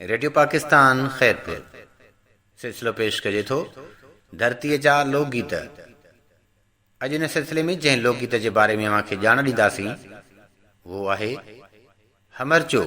Radio Pakistan Khairpur सिलसिलो पेश करे थो धरतीअ जा लोकगीत। अॼु हिन सिलसिले में जंहिं लोकगीत जे बारे में अव्हांखे ॼाण ॾींदासीं उहो आहे हमरचो।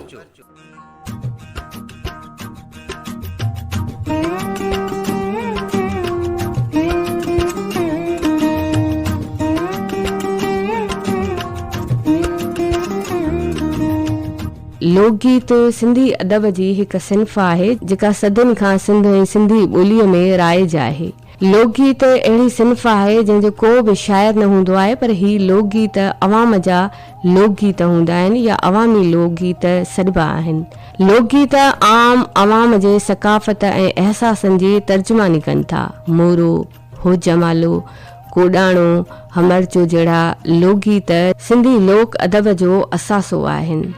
लोकगीत सिंधी अदब जी हिकु सिन्फ़ आहे जेका सदियुनि खां सिंध ऐं सिंधी ॿोलीअ में राइज आहे। लोकगीत अहिड़ी सिन्फ़ आहे जंहिंजो को बि शाइर न हूंदो आहे, पर ही लोकगीत अवाम जा लोकगीत हूंदा आहिनि या अवामी लोकगीत सॾिबा आहिनि। लोकगीत आम अवाम जे सकाफ़त ऐं अहसासनि जी तर्जुमानी कनि था। मोरो, हो जमालो, कोडाणो, हमरचो जहिड़ा लोकगीत सिंधी लोक अदब जो असासो आहिनि।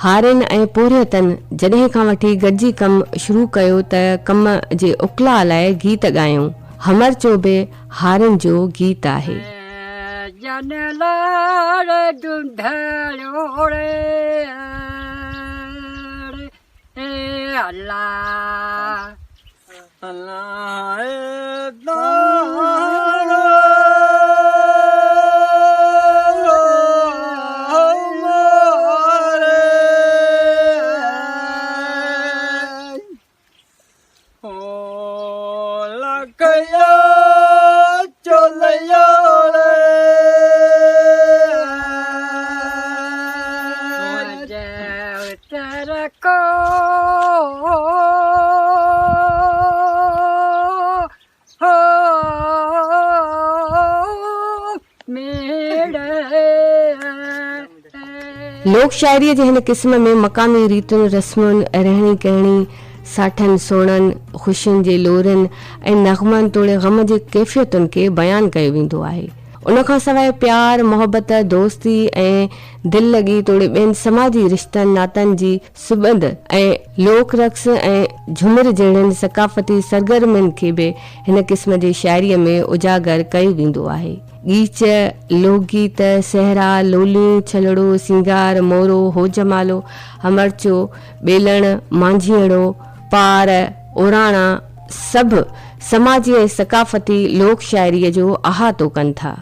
हारिन ऐं पोरियतनि जॾहिं खां वठी गॾिजी कमु शुरू कयो त कम जे उकला लाइ गीत ॻायूं। हमरचो बि हारिन जो गीत आहे। लोक शाइरीअ जे हिन क़िस्म में मक़ामी रीतुनि, रस्मुनि, रहणी कहणी, साठनि सोणनि, ख़ुशियुनि जे लोरनि ऐं नग़मनि तोड़े ग़म जे कैफ़ियतुनि खे बयानु कयो वेंदो आहे। उन खां सवाइ प्यार, मोहबत, दोस्ती ऐं दिलि लॻी तोड़े ॿियनि समाजी रिश्तनि नातनि जी सुबंध ऐं लोक रक़्स ऐं झुमिर जहिड़नि सकाफ़ती सरगर्मियुनि खे बि हिन क़िस्म जी शाइरीअ में उजागर कयो वेंदो आहे। गीच, लोकगीत, सहरा, लोलियूं, छलड़ो, सिंगार, मोरो, हो जमालो, हमरचो, बेलण, मांझीअड़ो, पार, ओराणा सभु समाजी ऐं सकाफ़ती लोक शाइरीअ जो अहातो कनि था।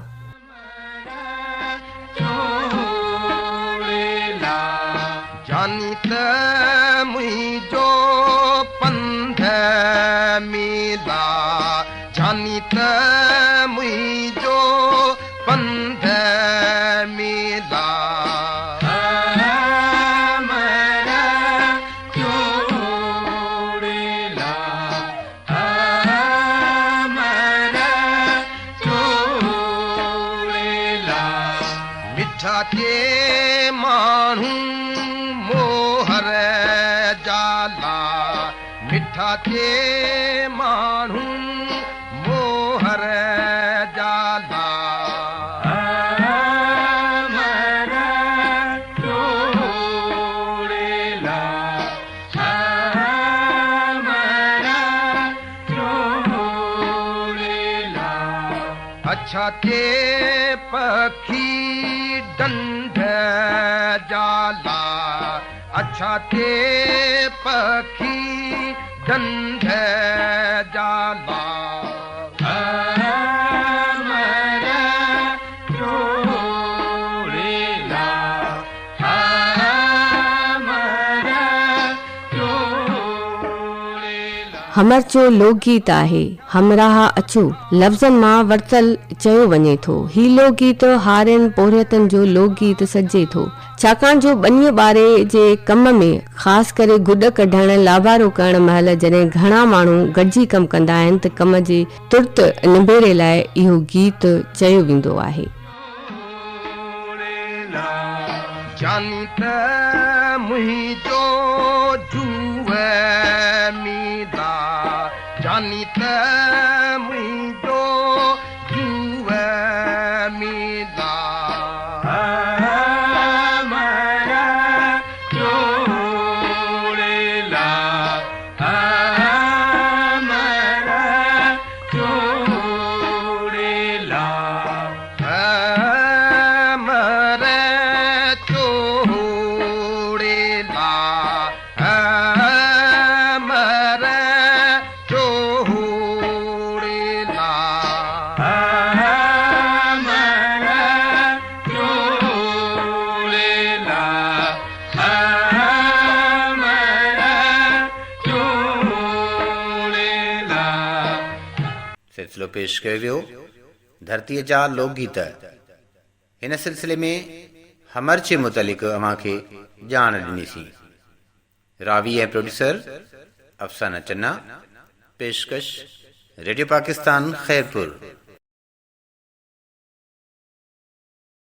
छाते पखी डंड जाला, अच्छा ते पखी डंड जाला। हमरचो लोकगीत आहे। हमराह अचो लफ़्ज़नि मां वरितल चयो वञे थो। ही लोकगीत हारिन पोरियतनि जो लोकगीत सॾिजे थो, छाकाणि जो ॿनीअ ॿारे जे कम में ख़ासि करे गुॾ कढण, लावारो करण महिल जॾहिं घणा माण्हू गॾिजी कमु कंदा आहिनि त कम जे तुर्त निबेरे लाइ इहो गीत चयो वेंदो आहे। जानी त मुंहिंजो जुव मीदा सिलसिलो पेश कयो वियो धरतीअ जा लोकगीत। हिन सिलसिले में हमर जे मुतलिक़ अव्हां खे ॼाण ॾिनीसीं। रावी ऐं प्रोड्यूसर अफ़साना चन्ना। पेशकश रेडियो पाकिस्तान खैरपुर।